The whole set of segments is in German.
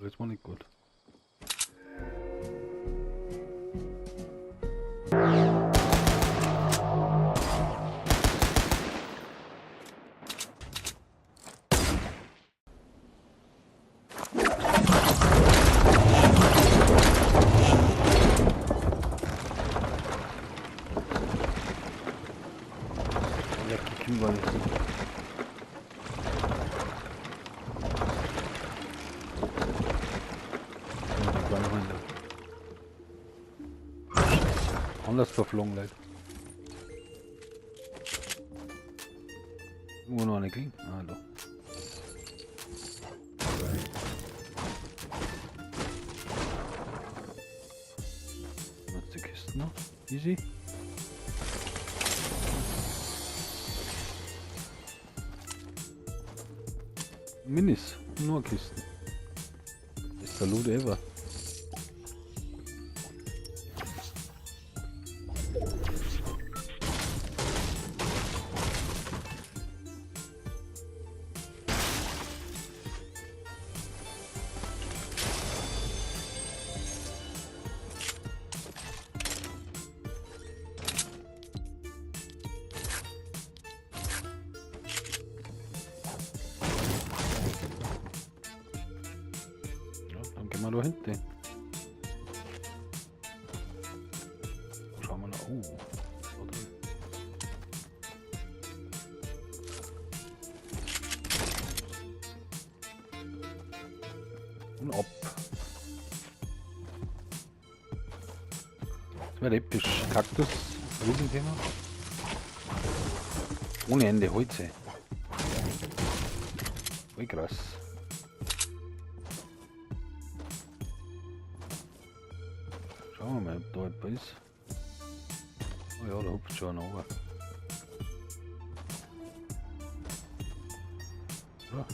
Das war nicht gut. Ja, kicken wir nicht. Anders verflogen, Leute. Irgendwo noch eine Klinge? Ah, doch. Jetzt die Kisten noch. Easy. Minis, nur Kisten. Das ist der Loot ever. Gehen wir da hinten. Schauen wir nach. Oh, da drin. Und ab. Das wäre episch. Kaktus, Riesenthema. Ohne Ende Holze. Voll krass. Schauen wir mal, ob da etwas ist. Oh ja, da hupft schon einer runter. Ja.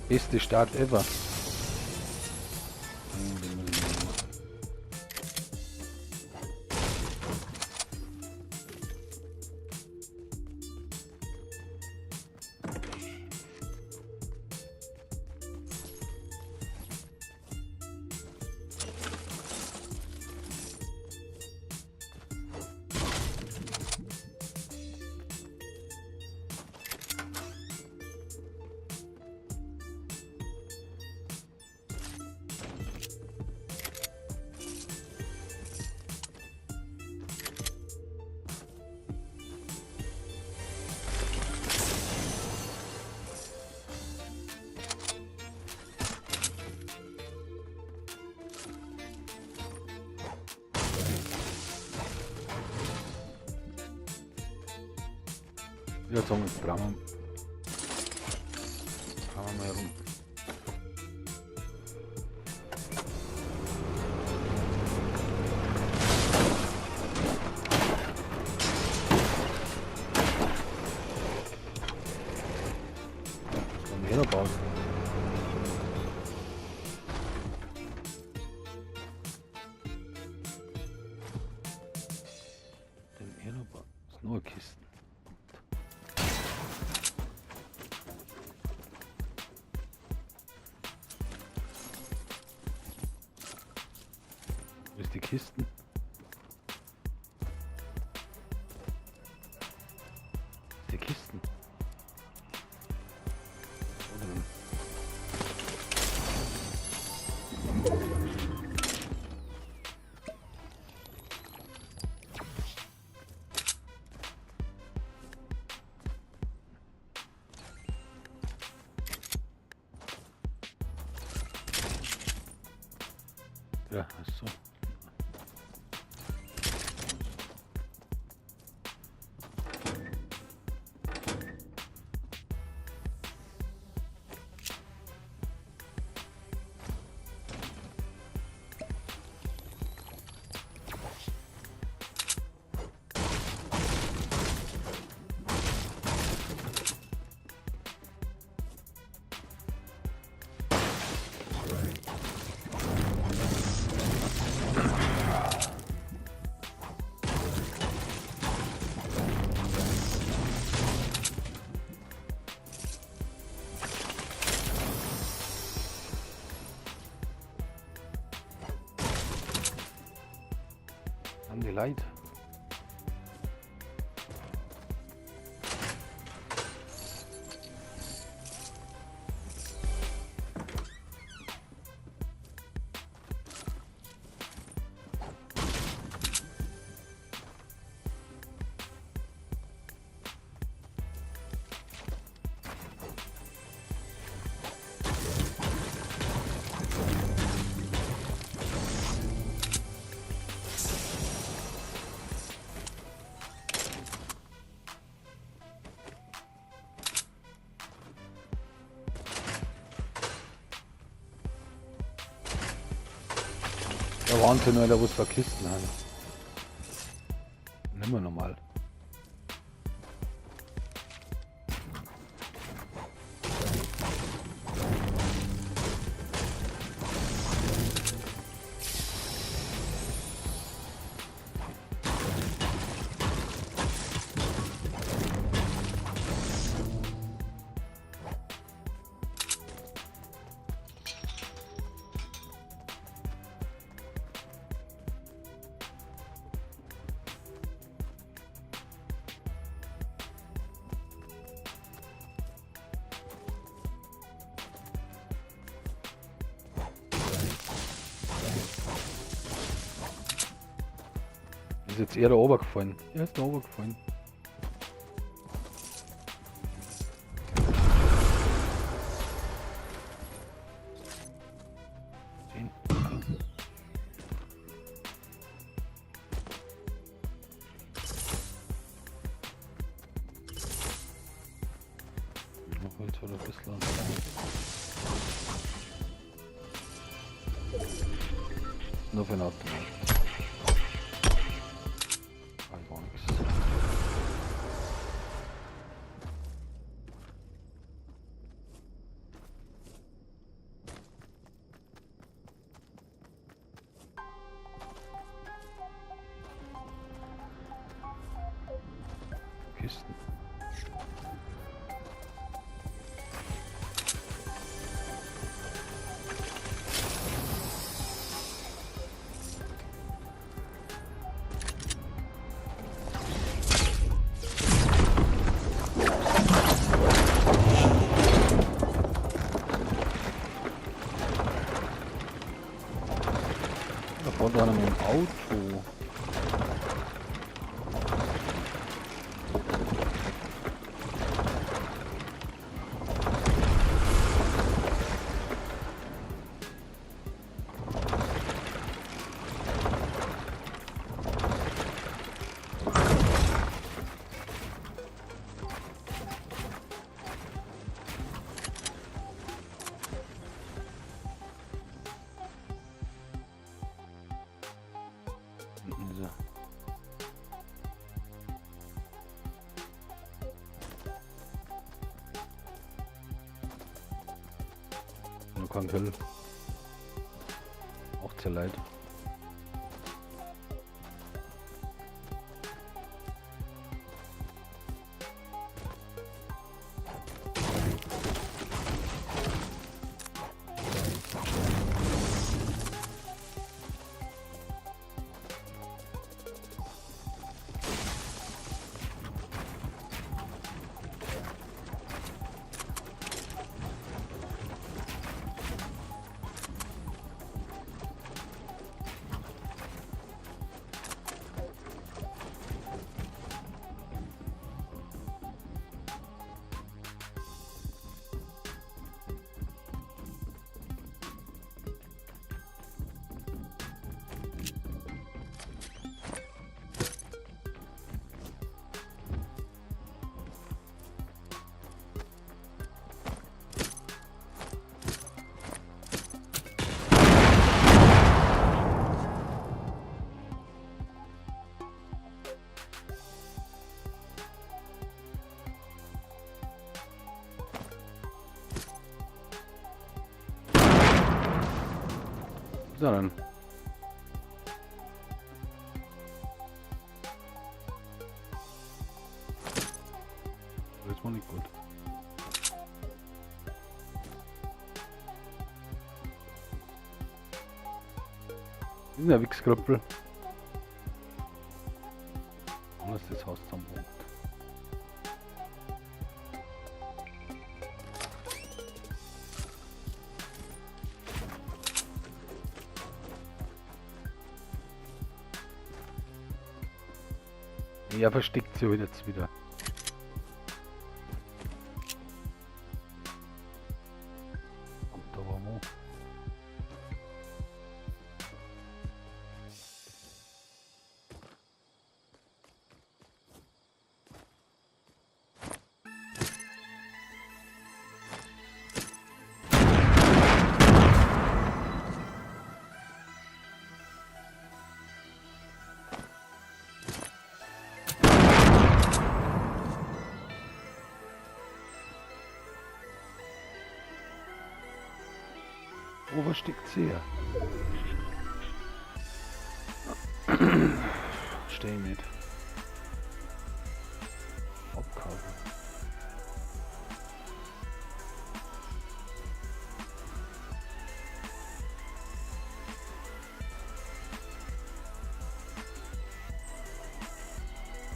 Beste Start ever. Ja, jetzt haben wir Brauen. Fahren wir mal herum. Dann mehr bauen. Den Erderbau. Das ist nur Kisten. Wo ist die Kisten? Die Kisten. Da drin. Ja, so. Haben die Leid? Der Wahnsinn, Alter, wo es da Kisten haben. Nimm mal normal. Ist jetzt eher da oben gefallen. Er ist da oben gefallen. Noch Holz oder ein bisschen. Nur für den Automat. Gar nichts. Kisten. Da vorne war noch ein Auto. So. Nur kein Kill. Auch sehr leid. So dann. Das war nicht gut. Das ist ein Wichskröppel. Alles das Haus zusammenbauen. Ja, versteckt sie jetzt wieder. Und da war Mo. Wo versteckt sie her? Steh nicht. Abkaufen.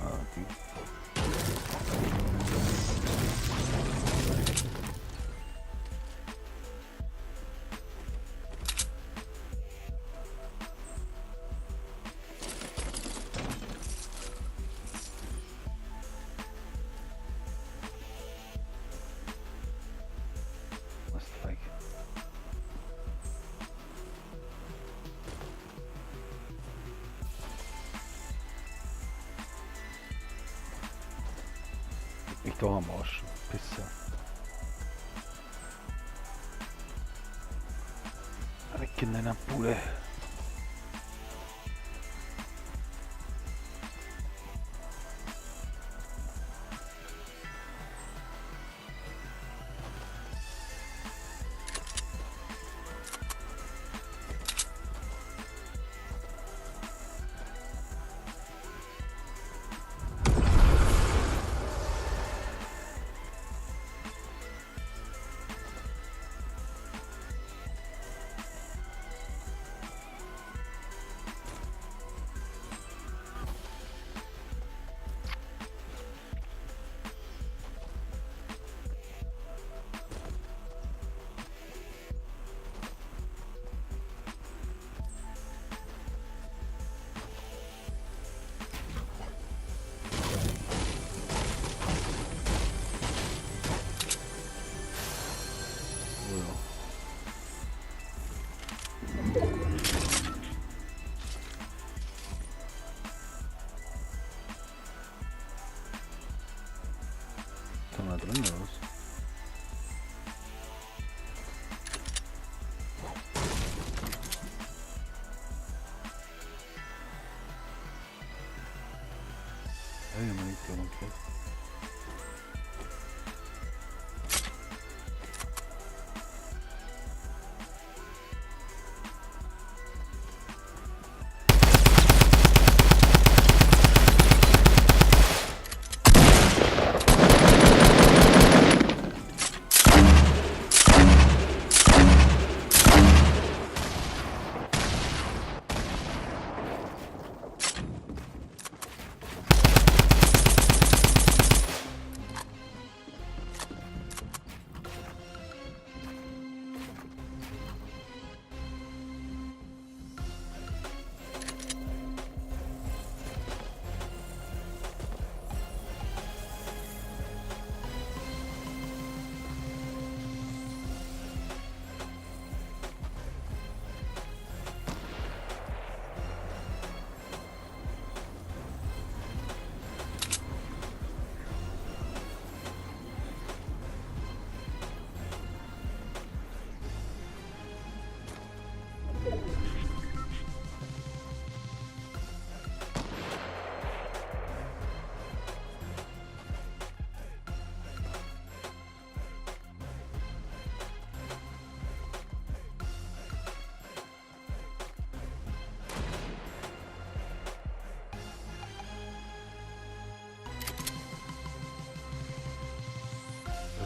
Ah, die. Ich da am Arsch. Pisser. Weg in deiner Bude. Da drin oder was? Ja, man liegt ja noch drauf.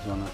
Sonne.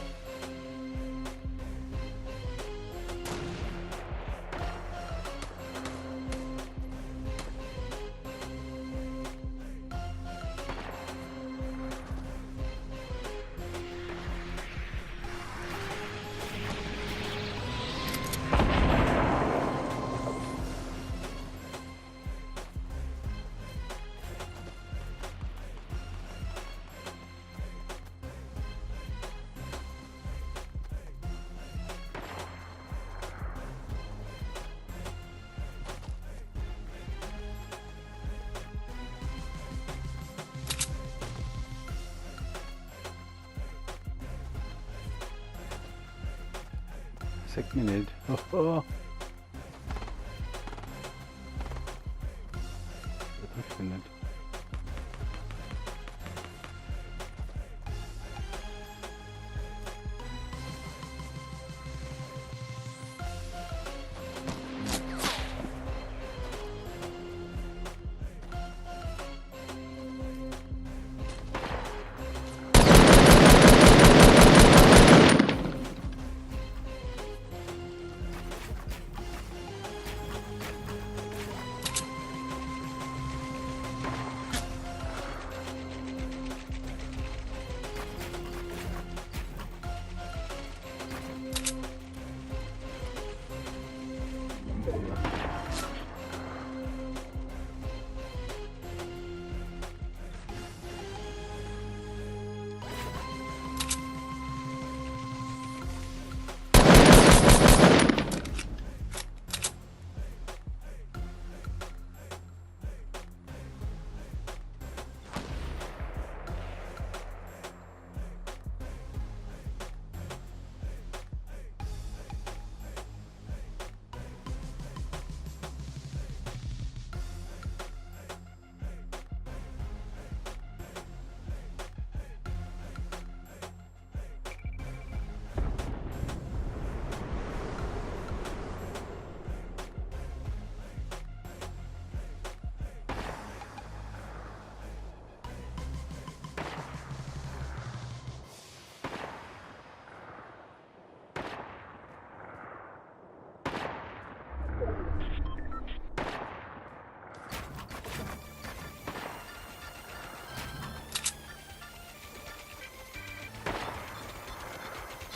Sag mir nicht. Oh. Der trifft mich nicht.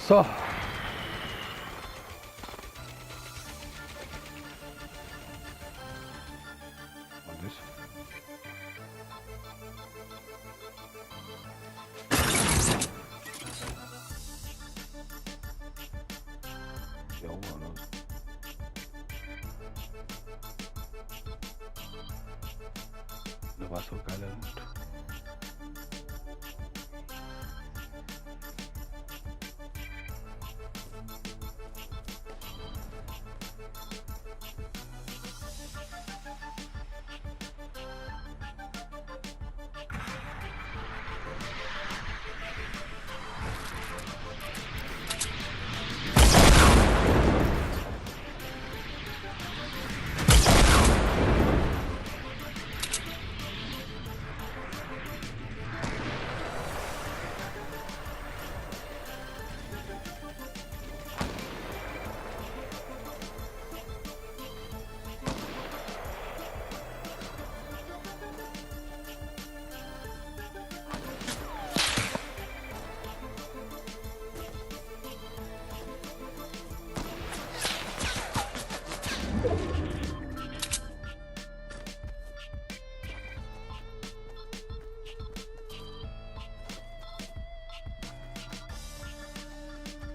So. Und das? Ja, anders. Da war so geil.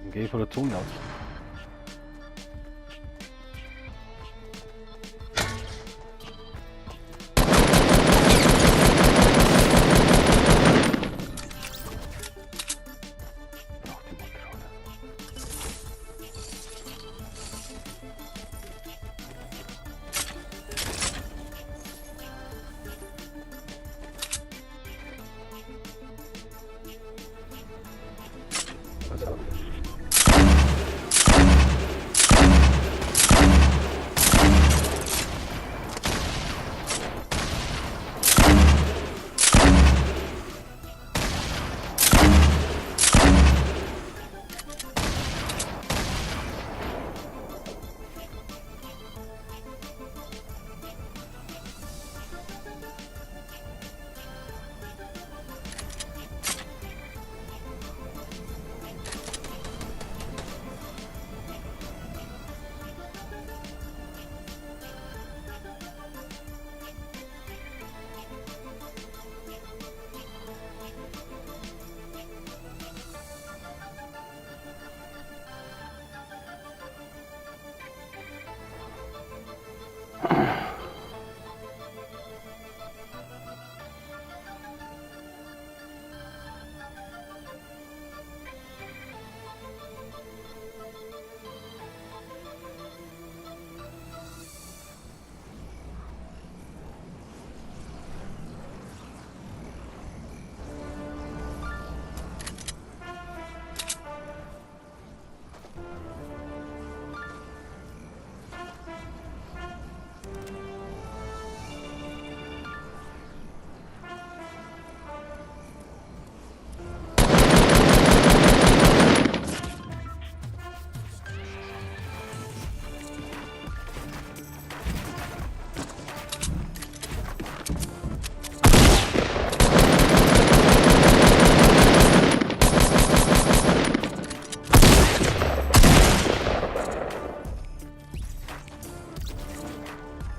Dann geh ich von der Zunge aus. Pass auf.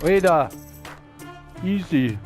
Reda. Easy.